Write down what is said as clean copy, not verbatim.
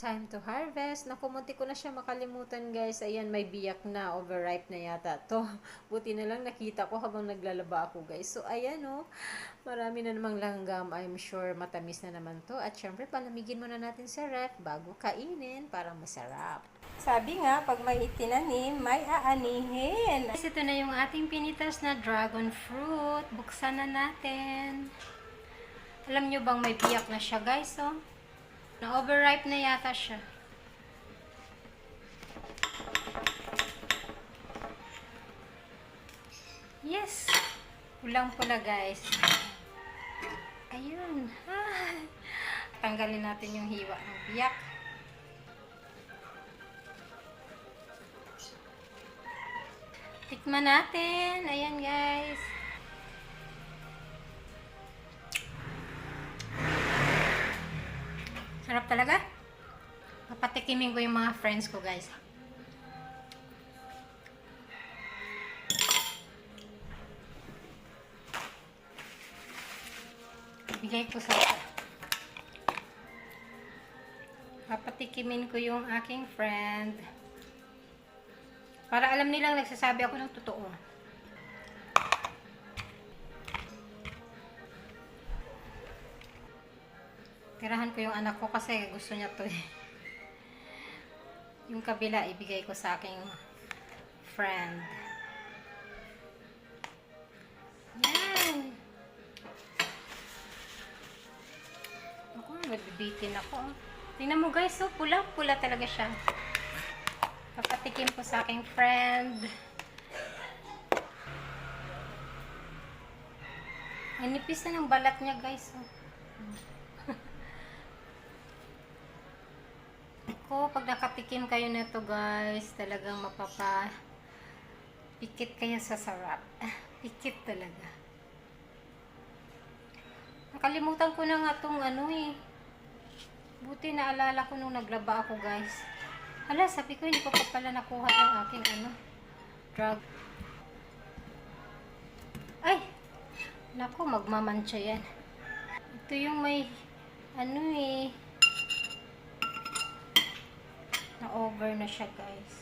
time to harvest. Naku, munti ko na siya makalimutan, guys. Ayan, may biyak na. Overripe na yata to. Buti na lang nakita ko habang naglalaba ako, guys. So, ayan, oh. Marami na namang langgam. I'm sure matamis na naman to. At syempre, palamigin muna natin sa ref bago kainin para masarap. Sabi nga, pag may itinanim, may aanihin. Guys, ito na yung ating pinitas na dragon fruit. Buksan na natin. Alam nyo bang may biyak na siya, guys, oh? Na-overripe na yata siya. Yes! Pulang-pula, guys. Ayun. Tanggalin natin yung hiwa ng biyak. Tikman natin. Ayan, guys. Sarap talaga. Papatikimin ko yung mga friends ko, guys. Bigay ko sa papatikimin ko yung aking friend. Para alam nilang nagsasabi ako ng totoo. Tirahan ko yung anak ko kasi gusto niya to eh. Yung kabila ibigay ko sa aking friend. Yan. Ako, nagbibitin ako. Tingnan mo, guys, so pula-pula talaga siya. Papatikim ko sa aking friend. Ang nipis na ng balat niya, guys. Ako, pag nakatikim kayo nito, guys, talagang pikit kayo sa sarap. Pikit talaga. Nakalimutan ko na nga itong ano eh. Buti naalala ko nung naglaba ako, guys. Hala, sabi ko, hindi ko pa pala nakuha yung aking drug. Ay! Naku, magmamantsa yan. Ito yung may, na-over na siya, guys.